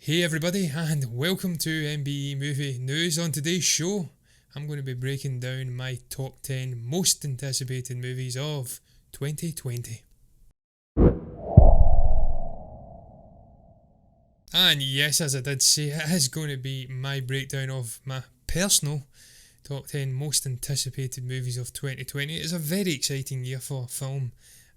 Hey everybody, and welcome to MBE Movie News. On today's show, I'm going to be breaking down my top 10 most anticipated movies of 2020. And yes, as I did say, it is going to be my breakdown of my personal top 10 most anticipated movies of 2020. It is a very exciting year for film,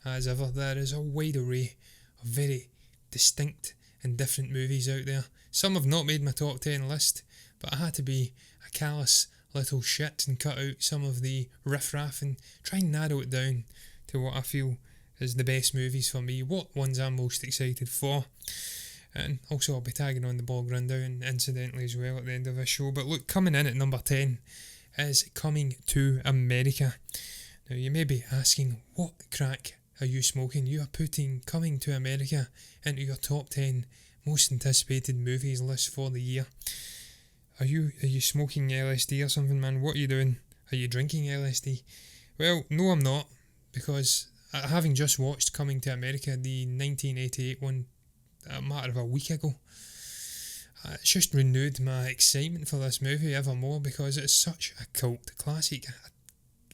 as ever. There is a wide array of very distinct and different movies out there. Some have not made my top 10 list, but I had to be a callous little shit and cut out some of the riff-raff and try and narrow it down to what I feel is the best movies for me, what ones I'm most excited for. And also I'll be tagging on the Bog Rundown incidentally as well at the end of this show. But look, coming in at number 10 is Coming to America. Now you may be asking, what crack are you smoking? You are putting Coming to America into your top 10 most anticipated movies list for the year. Are you smoking LSD or something, man? What are you doing? Are you drinking LSD? Well, no, I'm not, because having just watched Coming to America, the 1988 one, a matter of a week ago, it's just renewed my excitement for this movie ever more, because it's such a cult classic,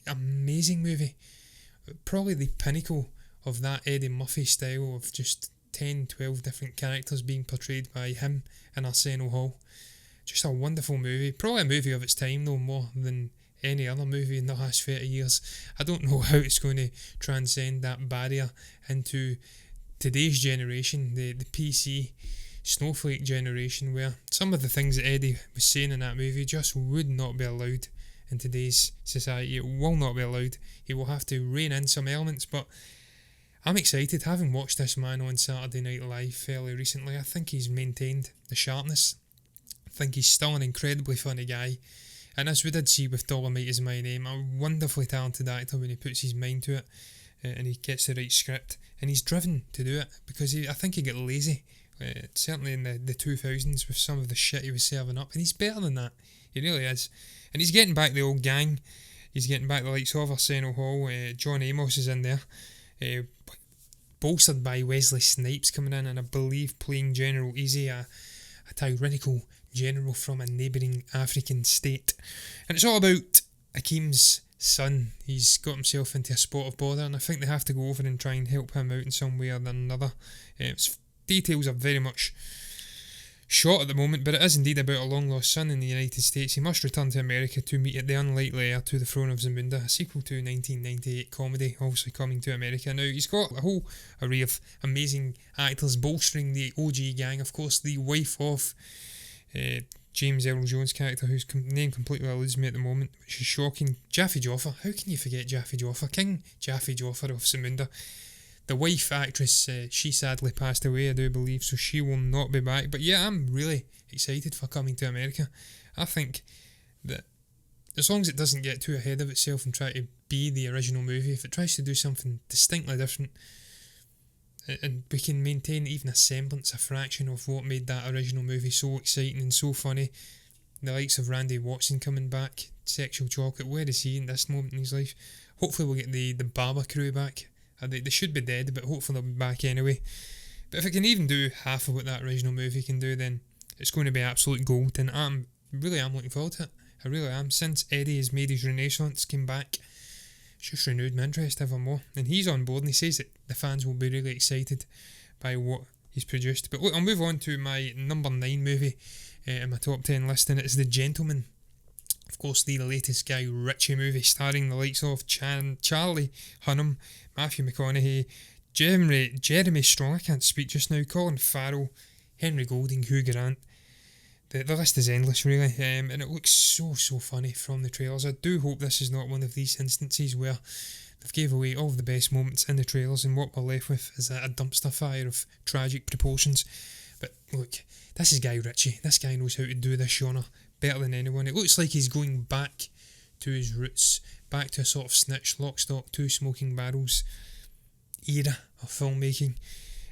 amazing movie. Probably the pinnacle of that Eddie Murphy style of just 10, 12 different characters being portrayed by him in Arsenio Hall. Just a wonderful movie. Probably a movie of its time though, more than any other movie in the last 30 years. I don't know how it's going to transcend that barrier into today's generation, the PC snowflake generation, where some of the things that Eddie was saying in that movie just would not be allowed in today's society. It will not be allowed. He will have to rein in some elements, but I'm excited. Having watched this man on Saturday Night Live fairly recently, I think he's maintained the sharpness. I think he's still an incredibly funny guy, and as we did see with Dolomite Is My Name, a wonderfully talented actor when he puts his mind to it and he gets the right script, and he's driven to do it, because I think he got lazy, certainly in the 2000s, with some of the shit he was serving up, and he's better than that. He really is. And he's getting back the old gang. He's getting back the likes of Arsenio Hall. John Amos is in there, bolstered by Wesley Snipes coming in, and I believe playing General Easy, a tyrannical general from a neighbouring African state. And it's all about Akeem's son. He's got himself into a spot of bother, and I think they have to go over and try and help him out in some way or another. Details are very much shot at the moment, but it is indeed about a long lost son in the United States. He must return to America to meet the unlikely heir to the throne of Zamunda, a sequel to 1998 comedy, obviously Coming to America. Now, he's got a whole array of amazing actors bolstering the OG gang. Of course, the wife of James Earl Jones' character, whose name completely eludes me at the moment, which is shocking. Jaffe Joffer. How can you forget Jaffe Joffer? King Jaffe Joffer of Zamunda. The wife actress, she sadly passed away, I do believe, so she will not be back. But yeah, I'm really excited for Coming to America. I think that as long as it doesn't get too ahead of itself and try to be the original movie, if it tries to do something distinctly different, and we can maintain even a semblance, a fraction of what made that original movie so exciting and so funny, the likes of Randy Watson coming back, Sexual Chocolate, where is he in this moment in his life? Hopefully we'll get the Barber crew back. They should be dead, but hopefully they'll be back anyway. But if it can even do half of what that original movie can do, then it's going to be absolute gold, and I'm looking forward to it. I really am. Since Eddie has made his renaissance, came back, it's just renewed my interest ever more. And he's on board, and he says that the fans will be really excited by what he's produced. But look, I'll move on to my number 9 movie in my top 10 list, and it's The Gentleman. Of course, the latest Guy Ritchie movie, starring the likes of Charlie Hunnam, Matthew McConaughey, Jeremy Strong, I can't speak just now, Colin Farrell, Henry Golding, Hugh Grant. The list is endless, really, and it looks so funny from the trailers. I do hope this is not one of these instances where they've gave away all of the best moments in the trailers, and what we're left with is a dumpster fire of tragic proportions. But look, this is Guy Ritchie. This guy knows how to do this genre better than anyone. It looks like he's going back to his roots, back to a sort of snitch, lock, stock, two smoking barrels era of filmmaking.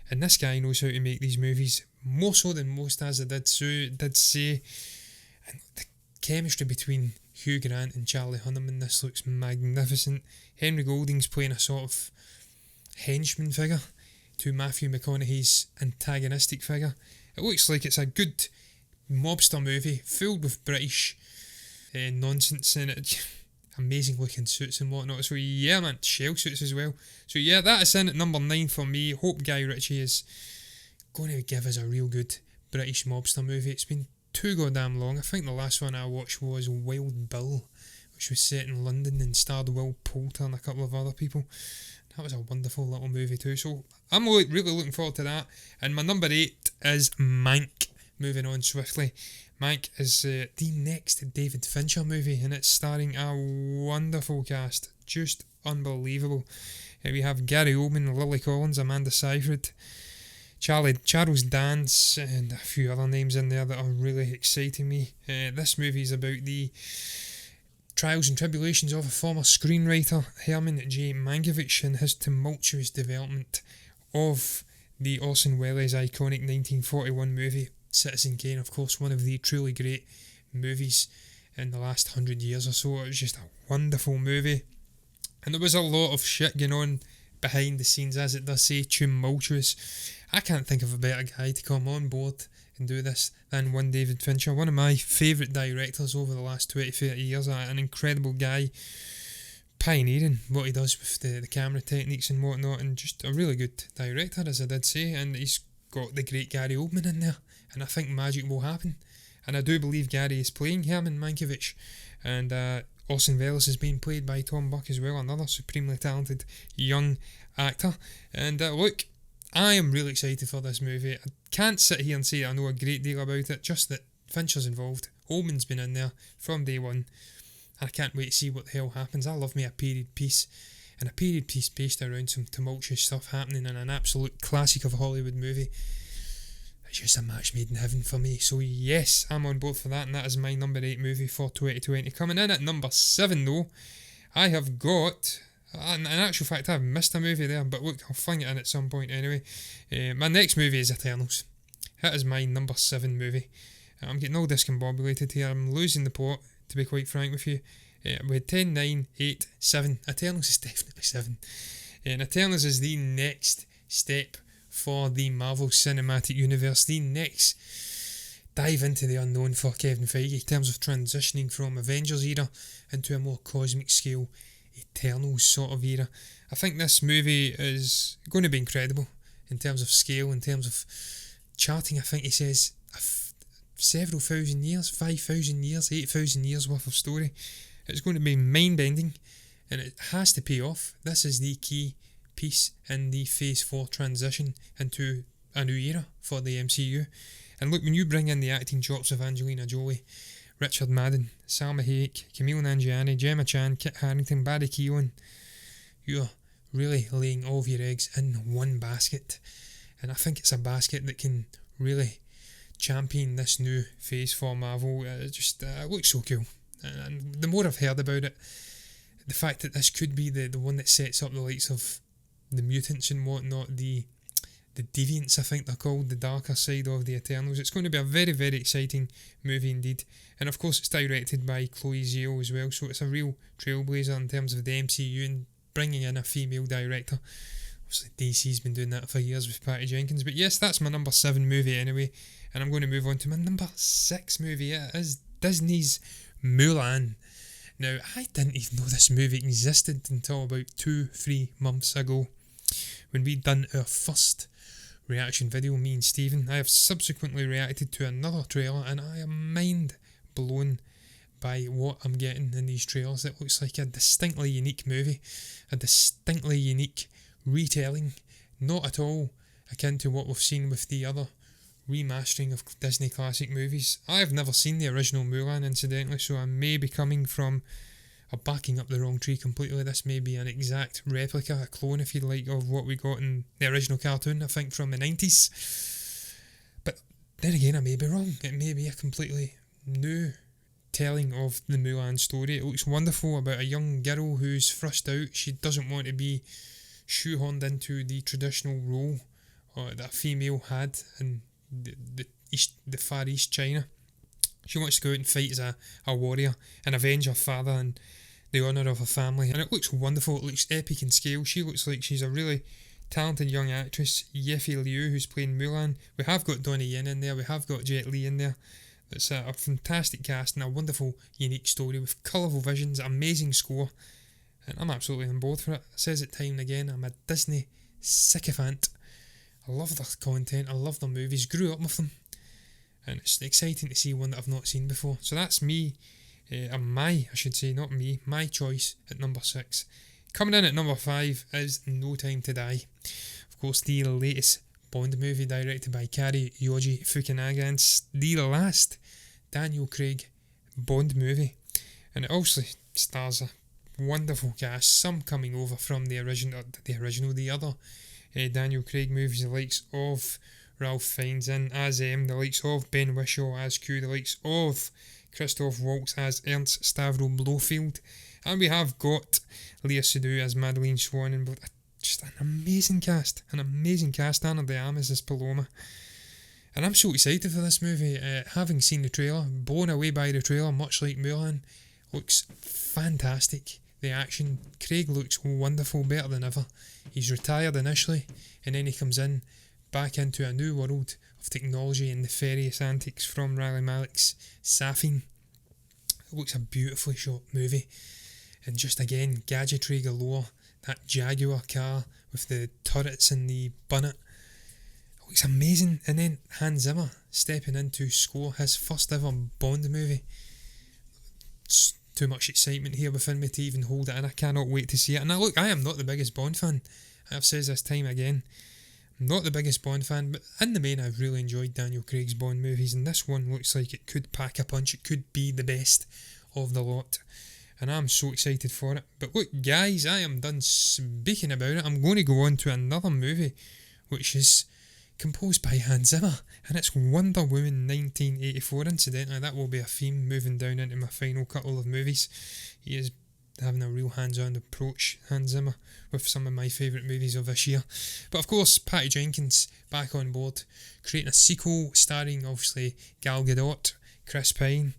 And this guy knows how to make these movies, more so than most, as I did say. And the chemistry between Hugh Grant and Charlie Hunnam in this looks magnificent. Henry Golding's playing a sort of henchman figure to Matthew McConaughey's antagonistic figure. It looks like it's a good mobster movie filled with British nonsense in it. Amazing looking suits and whatnot. So yeah, man, shell suits as well. So yeah, that is in at number 9 for me. Hope Guy Ritchie is going to give us a real good British mobster movie. It's been too goddamn long. I think the last one I watched was Wild Bill, which was set in London and starred Will Poulter and a couple of other people. That was a wonderful little movie too. So I'm really looking forward to that. And my number 8 is Mank. Moving on swiftly. Mank is the next David Fincher movie, and it's starring a wonderful cast. Just unbelievable. We have Gary Oldman, Lily Collins, Amanda Seyfried, Charles Dance, and a few other names in there that are really exciting me. This movie is about the trials and tribulations of a former screenwriter, Herman J. Mankiewicz, and his tumultuous development of the Orson Welles' iconic 1941 movie, Citizen Kane. Of course, one of the truly great movies in the last 100 years or so. It was just a wonderful movie. And there was a lot of shit going on behind the scenes, as it does say, tumultuous. I can't think of a better guy to come on board and do this than one David Fincher, one of my favourite directors over the last 20-30 years. An incredible guy, pioneering what he does with the camera techniques and whatnot, and just a really good director, as I did say. And he's got the great Gary Oldman in there, and I think magic will happen. And I do believe Gary is playing Herman Mankiewicz, and Orson Welles is being played by Tom Buck as well, another supremely talented young actor. And look, I am really excited for this movie. I can't sit here and say I know a great deal about it, just that Fincher's involved. Oldman's been in there from day one. I can't wait to see what the hell happens. I love me a period piece, and a period piece based around some tumultuous stuff happening in an absolute classic of a Hollywood movie. It's just a match made in heaven for me. So yes, I'm on board for that, and that is my number 8 movie for 2020. Coming in at number 7 though, I have got, in actual fact I've missed a movie there, but look, I'll fling it in at some point anyway. My next movie is Eternals. That is my number 7 movie. I'm getting all discombobulated here. I'm losing the plot, to be quite frank with you. We had 10, 9, 8, 7. Eternals is definitely 7. And Eternals is the next step for the Marvel Cinematic Universe, the next dive into the unknown for Kevin Feige in terms of transitioning from Avengers era into a more cosmic scale Eternals sort of era. I think this movie is going to be incredible in terms of scale, in terms of charting. I think he says several thousand years, 5,000 years, 8,000 years worth of story. It's going to be mind-bending, and it has to pay off. This is the key piece in the Phase 4 transition into a new era for the MCU. And look, when you bring in the acting chops of Angelina Jolie, Richard Madden, Salma Hayek, Camille Nanjiani, Gemma Chan, Kit Harington, Barry Keoghan, you're really laying all of your eggs in one basket. And I think it's a basket that can really champion this new Phase 4 Marvel. It looks so cool. And the more I've heard about it, the fact that this could be the one that sets up the likes of the mutants and whatnot, the deviants, I think they're called, the darker side of the Eternals. It's going to be a very, very exciting movie indeed. And of course it's directed by Chloe Zhao as well, so it's a real trailblazer in terms of the MCU and bringing in a female director. Obviously DC's been doing that for years with Patty Jenkins. But yes, that's my number 7 movie anyway, and I'm going to move on to my number 6 movie. It is Disney's Mulan. Now, I didn't even know this movie existed until about 2-3 months ago, when we'd done our first reaction video, me and Stephen. I have subsequently reacted to another trailer, and I am mind blown by what I'm getting in these trailers. It looks like a distinctly unique movie, a distinctly unique retelling, not at all akin to what we've seen with the other remastering of Disney classic movies. I've never seen the original Mulan, incidentally, so I may be coming from or backing up the wrong tree completely. This may be an exact replica, a clone if you like, of what we got in the original cartoon, I think from the 90s. But then again, I may be wrong. It may be a completely new telling of the Mulan story. It looks wonderful, about a young girl who's thrust out. She doesn't want to be shoehorned into the traditional role that a female had in the Far East China. She wants to go out and fight as a warrior and avenge her father and the honour of her family, and it looks wonderful. It looks epic in scale. She looks like she's a really talented young actress Yifei Liu, who's playing Mulan. We have got Donnie Yen in there, we have got Jet Li in there. It's a fantastic cast and a wonderful, unique story with colourful visions, amazing score, and I'm absolutely on board for it. I says it time and again, I'm a Disney sycophant. I love their content, I love their movies, grew up with them, and it's exciting to see one that I've not seen before. So that's me, my choice at number 6. Coming in at number 5 is No Time to Die. Of course, the latest Bond movie directed by Kari Yoji Fukunaga, and the last Daniel Craig Bond movie. And it also stars a wonderful cast, some coming over from the other Daniel Craig movies, the likes of Ralph Fiennes in as M, the likes of Ben Whishaw as Q, the likes of Christoph Waltz as Ernst Stavro Blofeld, and we have got Lea Seydoux as Madeleine Swan, and just an amazing cast, Ana de Armas as Paloma. And I'm so excited for this movie, having seen the trailer, blown away by the trailer, much like Mulan. Looks fantastic. The action, Craig looks wonderful, better than ever. He's retired initially, and then he comes in back into a new world of technology and nefarious antics from Rami Malek's Safin. It looks a beautifully shot movie, and just again, gadgetry galore. That Jaguar car with the turrets and the bonnet, it looks amazing. And then Hans Zimmer stepping in to score his first ever Bond movie. It's too much excitement here within me to even hold it in. I cannot wait to see it. And I am not the biggest Bond fan. I've said this time again, I'm not the biggest Bond fan, but in the main I've really enjoyed Daniel Craig's Bond movies, and this one looks like it could pack a punch. It could be the best of the lot, and I'm so excited for it. But look guys, I am done speaking about it. I'm going to go on to another movie which is composed by Hans Zimmer, and it's Wonder Woman 1984. Incidentally, that will be a theme moving down into my final couple of movies. He is having a real hands-on approach, Hans Zimmer, with some of my favourite movies of this year. But of course, Patty Jenkins back on board, creating a sequel starring obviously Gal Gadot, Chris Pine,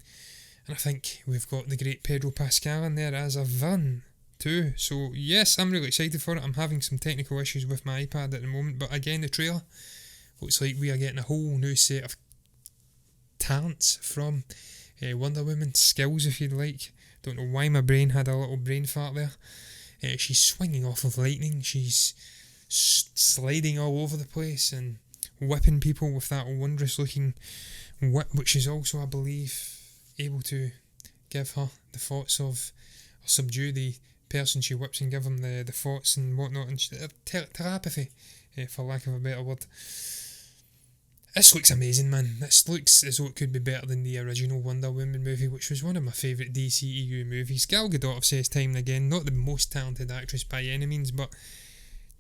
and I think we've got the great Pedro Pascal in there as a villain too. So yes, I'm really excited for it. I'm having some technical issues with my iPad at the moment, but again, the trailer looks like we are getting a whole new set of talents from Wonder Woman, skills if you'd like. Don't know why my brain had a little brain fart there. She's swinging off of lightning, she's sliding all over the place and whipping people with that wondrous looking whip, which is also, I believe, able to give her the thoughts of, or subdue the person she whips and give them the thoughts and whatnot, and telepathy, for lack of a better word. This looks amazing, man. This looks as though it could be better than the original Wonder Woman movie, which was one of my favourite DCEU movies. Gal Gadot says time and again, not the most talented actress by any means, but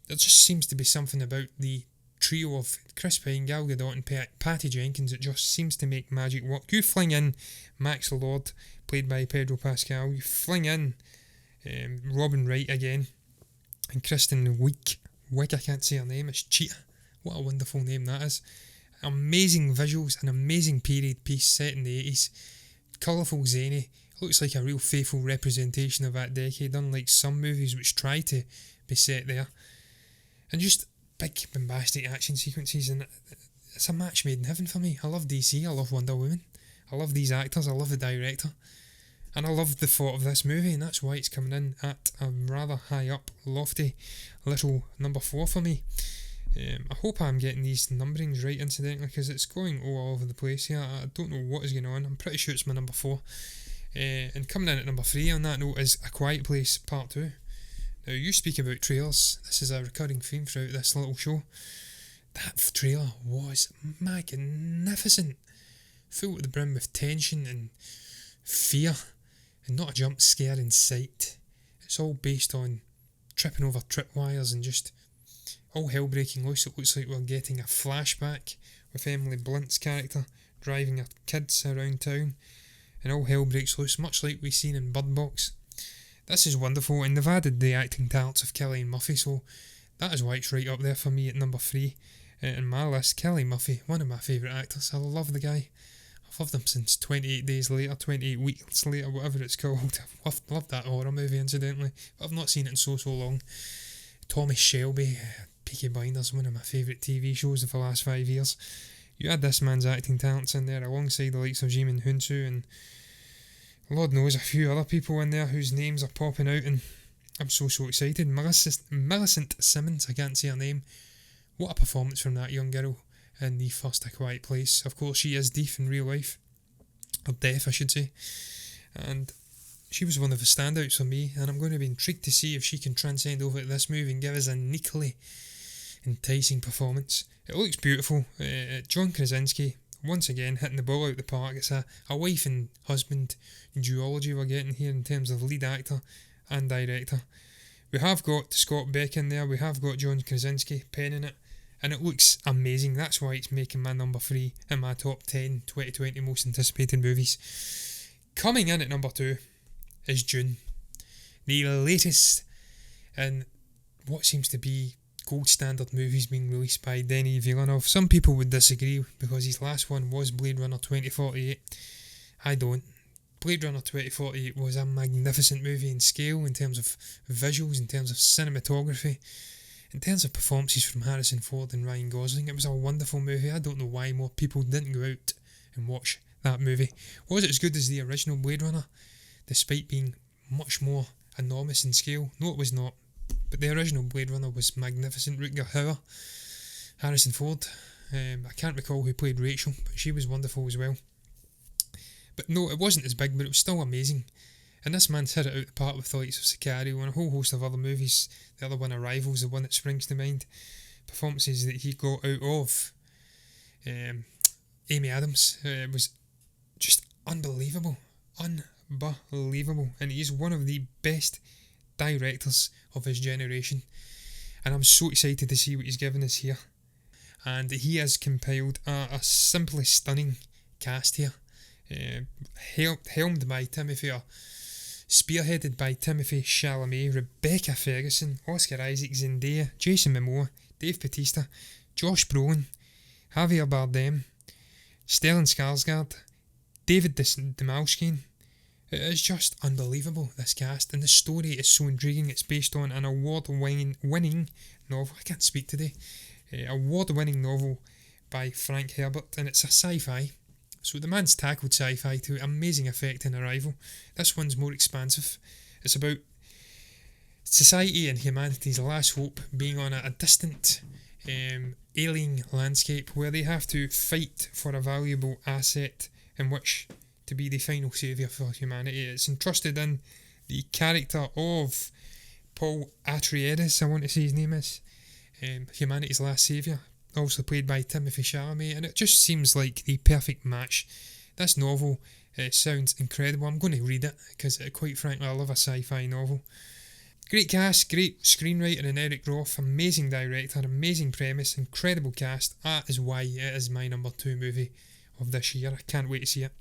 there just seems to be something about the trio of Chris Pine, Gal Gadot and Patty Jenkins. It just seems to make magic work. You fling in Max Lord, played by Pedro Pascal. You fling in Robin Wright again, and Kristen Wiig, I can't say her name, it's Cheetah. What a wonderful name that is. Amazing visuals, an amazing period piece set in the 80s. Colourful, zany, looks like a real faithful representation of that decade, unlike some movies which try to be set there. And just big bombastic action sequences, and it's a match made in heaven for me. I love DC, I love Wonder Woman, I love these actors, I love the director, and I love the thought of this movie, and that's why it's coming in at a rather high up, lofty little number 4 for me. I hope I'm getting these numberings right, incidentally, because it's going all over the place here. I don't know what is going on. I'm pretty sure it's my number 4. And coming in at number 3 on that note is A Quiet Place Part 2. Now, you speak about trailers. This is a recurring theme throughout this little show. That trailer was magnificent. Full to the brim with tension and fear, and not a jump scare in sight. It's all based on tripping over tripwires and just all hell breaking loose. It looks like we're getting a flashback with Emily Blunt's character driving her kids around town, and all hell breaks loose, much like we've seen in Bird Box. This is wonderful, and they've added the acting talents of Cillian Murphy, so that is why it's right up there for me at number 3 in my list. Cillian Murphy, one of my favourite actors. I love the guy. I've loved him since 28 Days Later, 28 Weeks Later, whatever it's called. I've loved that horror movie, incidentally, but I've not seen it in so long. Tommy Shelby, Peaky Blinders, one of my favourite TV shows of the last 5 years. You had this man's acting talents in there alongside the likes of Jimin Hunsu and Lord knows a few other people in there whose names are popping out, and I'm so excited. Millicent Simmons, I can't say her name. What a performance from that young girl in the first A Quiet Place. Of course, she is deaf in real life, or deaf I should say, and she was one of the standouts for me, and I'm going to be intrigued to see if she can transcend over to this movie and give us a uniquely enticing performance. It looks beautiful. John Krasinski, once again, hitting the ball out the park. It's a wife and husband duology we're getting here in terms of lead actor and director. We have got Scott Beck in there, we have got John Krasinski penning it, and it looks amazing. That's why it's making my number 3 in my top 10 2020 most anticipated movies. Coming in at number 2 is Dune, the latest in what seems to be gold standard movies being released by Denis Villeneuve. Some people would disagree because his last one was Blade Runner 2048. I don't. Blade Runner 2048 was a magnificent movie in scale, in terms of visuals, in terms of cinematography, in terms of performances from Harrison Ford and Ryan Gosling. It was a wonderful movie. I don't know why more people didn't go out and watch that movie. Was it as good as the original Blade Runner, despite being much more enormous in scale? No, it was not. But the original Blade Runner was magnificent. Rutger Hauer, Harrison Ford. I can't recall who played Rachel, but she was wonderful as well. But no, it wasn't as big, but it was still amazing. And this man's hit it out the park with the likes of Sicario and a whole host of other movies. The other one, Arrival's the one that springs to mind. Performances that he got out of Amy Adams was just unbelievable. Unbelievable. And he's one of the best directors of his generation. And I'm so excited to see what he's given us here. And he has compiled a simply stunning cast here. Helmed by spearheaded by Timothée Chalamet, Rebecca Ferguson, Oscar Isaac, Zendaya, Jason Momoa, Dave Bautista, Josh Brolin, Javier Bardem, Stellan Skarsgård, David Demalskian. It is just unbelievable, this cast, and the story is so intriguing. It's based on an award-winning novel. I can't speak today. Award-winning novel by Frank Herbert, and it's a sci-fi. So the man's tackled sci-fi to amazing effect in Arrival. This one's more expansive. It's about society and humanity's last hope being on a distant alien landscape where they have to fight for a valuable asset in which to be the final saviour for humanity. It's entrusted in the character of Paul Atreides, I want to say his name is, humanity's last saviour, also played by Timothée Chalamet, and it just seems like the perfect match. This novel sounds incredible. I'm going to read it because quite frankly I love a sci-fi novel. Great cast, great screenwriter in Eric Roth, amazing director, amazing premise, incredible cast. That is why it is my number 2 movie of this year. I can't wait to see it.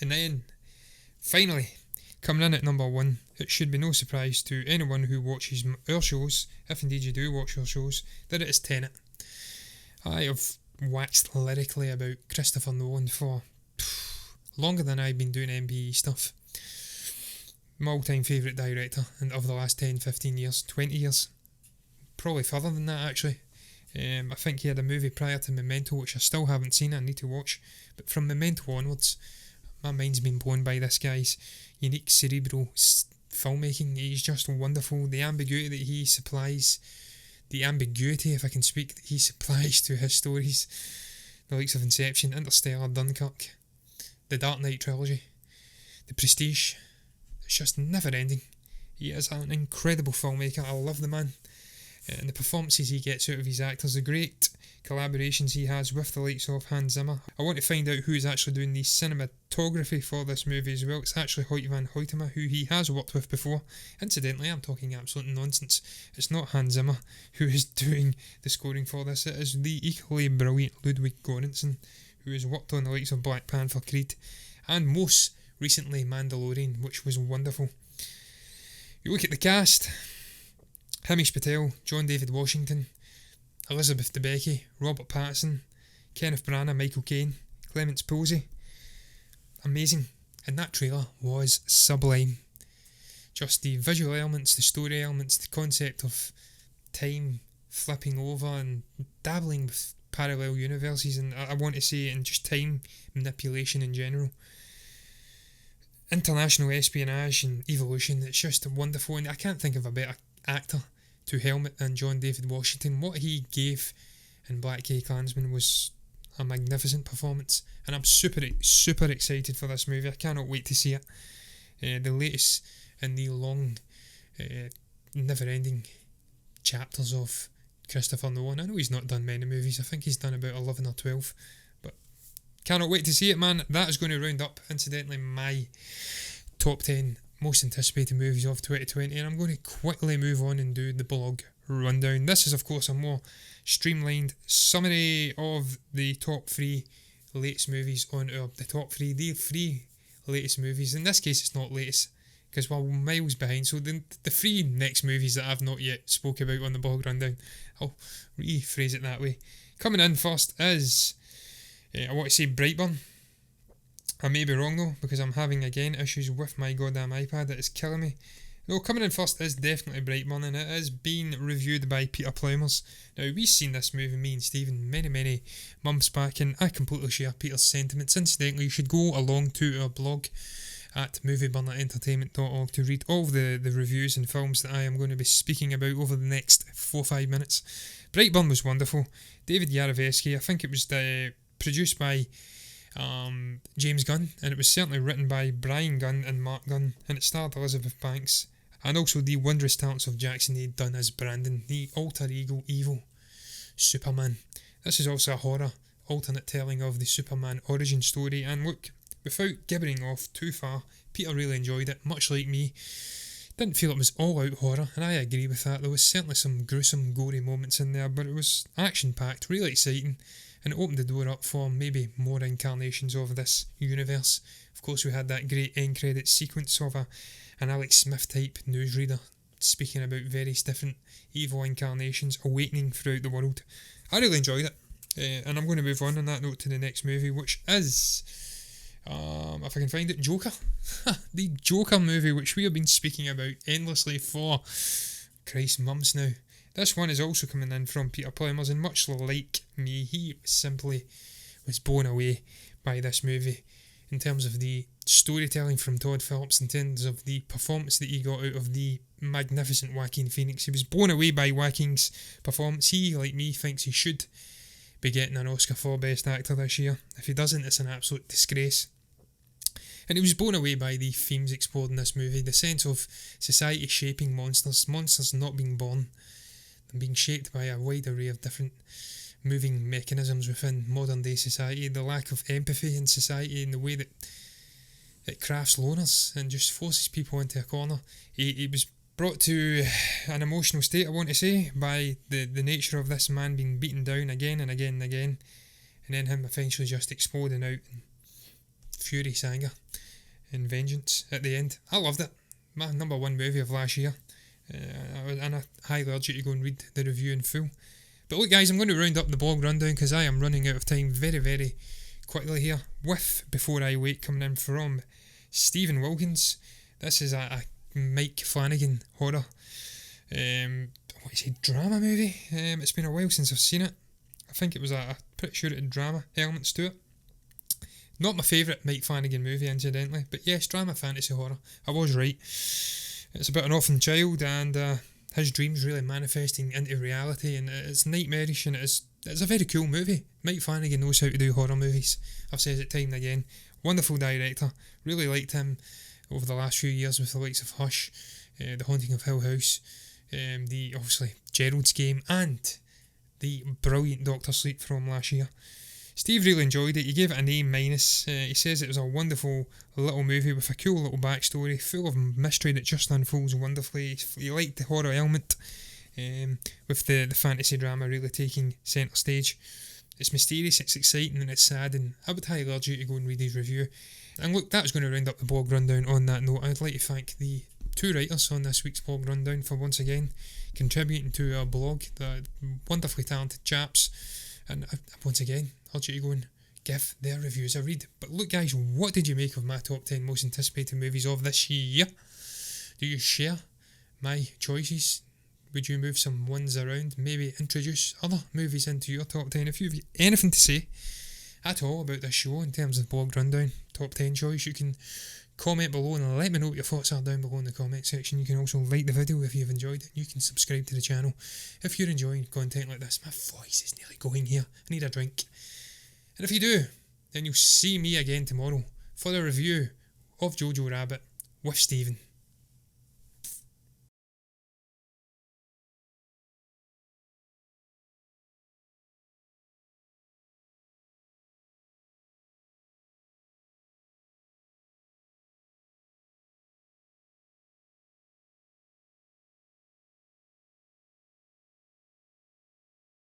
And then, finally, coming in at number 1, it should be no surprise to anyone who watches our shows, if indeed you do watch our shows, that it is Tenet. I have waxed lyrically about Christopher Nolan for longer than I've been doing MBE stuff. My all-time favourite director of the last 10, 15 years, 20 years. Probably further than that, actually. I think he had a movie prior to Memento, which I still haven't seen, I need to watch. But from Memento onwards, my mind's been blown by this guy's unique cerebral filmmaking. He's just wonderful. The ambiguity that he supplies, if I can speak, that he supplies to his stories. The likes of Inception, Interstellar, Dunkirk, the Dark Knight trilogy, The Prestige. It's just never ending. He is an incredible filmmaker. I love the man. And the performances he gets out of his actors, the great collaborations he has with the likes of Hans Zimmer. I want to find out who is actually doing the cinematography for this movie as well. It's actually Hoyt van Hoytema, who he has worked with before. Incidentally, I'm talking absolute nonsense. It's not Hans Zimmer who is doing the scoring for this. It is the equally brilliant Ludwig Göransson, who has worked on the likes of Black Panther, Creed, and most recently Mandalorian, which was wonderful. You look at the cast: Himesh Patel, John David Washington, Elizabeth Debicki, Robert Pattinson, Kenneth Branagh, Michael Caine, Clemence Posey. Amazing. And that trailer was sublime. Just the visual elements, the story elements, the concept of time flipping over and dabbling with parallel universes, and I want to say, and just time manipulation in general. International espionage and evolution, it's just wonderful, and I can't think of a better actor to helm it than John David Washington. What he gave in Black K Klansman was a magnificent performance, and I'm super excited for this movie. I cannot wait to see it. The latest in the long, never-ending chapters of Christopher Nolan. I know he's not done many movies. I think he's done about 11 or 12, but cannot wait to see it, man. That is going to round up, incidentally, my top 10 most anticipated movies of 2020, and I'm going to quickly move on and do the blog rundown. This is, of course, a more streamlined summary of the top 3 latest movies on the three latest movies. In this case, it's not latest, because we're miles behind, so the 3 next movies that I've not yet spoke about on the blog rundown, I'll rephrase it that way. Coming in first is, I want to say Brightburn. I may be wrong though, because I'm having again issues with my goddamn iPad. It is killing me. No, coming in first is definitely Brightburn, and it is being reviewed by Peter Plowmers. Now, we've seen this movie, me and Stephen, many months back, and I completely share Peter's sentiments. Incidentally, you should go along to our blog at movieburnerentertainment.org to read all the reviews and films that I am going to be speaking about over the next 4 or 5 minutes. Brightburn was wonderful. David Yarovesky, I think it was produced by James Gunn, and it was certainly written by Brian Gunn and Mark Gunn, and it starred Elizabeth Banks and also the wondrous talents of Jackson A. Dunn as Brandon, the alter ego evil Superman. This is also a horror alternate telling of the Superman origin story, and look, without gibbering off too far, Peter really enjoyed it, much like me. Didn't feel it was all out horror, and I agree with that. There was certainly some gruesome, gory moments in there, but it was action packed, really exciting, and it opened the door up for maybe more incarnations of this universe. Of course, we had that great end credit sequence of an Alex Smith type newsreader speaking about various different evil incarnations awakening throughout the world. I really enjoyed it, and I'm going to move on that note to the next movie, which is, if I can find it, Joker. The Joker movie, which we have been speaking about endlessly for Christ months now. This one is also coming in from Peter Plowmers, and much like me, he simply was blown away by this movie in terms of the storytelling from Todd Phillips, in terms of the performance that he got out of the magnificent Joaquin Phoenix. He was blown away by Joaquin's performance. He, like me, thinks he should be getting an Oscar for Best Actor this year. If he doesn't, it's an absolute disgrace. And he was blown away by the themes explored in this movie, the sense of society shaping monsters not being born, and being shaped by a wide array of different moving mechanisms within modern day society, the lack of empathy in society, and the way that it crafts loners and just forces people into a corner. He was brought to an emotional state, I want to say, by the nature of this man being beaten down again and again and again, and then him eventually just exploding out in furious anger and vengeance at the end. I loved it. My number 1 movie of last year, and I highly urge you to go and read the review in full. But look guys, I'm going to round up the blog rundown because I am running out of time very quickly here, with Before I Wake coming in from Stephen Wilkins. This is a Mike Flanagan horror, drama movie. It's been a while since I've seen it. I think it was I'm pretty sure it had drama elements to it. Not my favourite Mike Flanagan movie, incidentally, but yes, drama, fantasy, horror. I was right. It's about an orphan child and his dreams really manifesting into reality, and it's nightmarish, and it's a very cool movie. Mike Flanagan knows how to do horror movies. I've said it time and again. Wonderful director. Really liked him over the last few years with the likes of Hush, The Haunting of Hill House, the obviously Gerald's Game, and the brilliant Doctor Sleep from last year. Steve really enjoyed it. He gave it an A-. He says it was a wonderful little movie with a cool little backstory, full of mystery that just unfolds wonderfully. He liked the horror element, with the fantasy drama really taking centre stage. It's mysterious, it's exciting, and it's sad, and I would highly urge you to go and read his review. And look, that's going to round up the blog rundown on that note. I'd like to thank the 2 writers on this week's blog rundown for once again contributing to our blog, the wonderfully talented chaps. And once again, urge you to go and give their reviews a read. But look guys, what did you make of my top 10 most anticipated movies of this year? Do you share my choices? Would you move some ones around? Maybe introduce other movies into your top 10? If you've anything to say at all about this show in terms of blog rundown, top 10 choice, you can comment below and let me know what your thoughts are down below in the comment section. You can also like the video if you've enjoyed it. You can subscribe to the channel if you're enjoying content like this. My voice is nearly going here. I need a drink. And if you do, then you'll see me again tomorrow for the review of Jojo Rabbit with Stephen.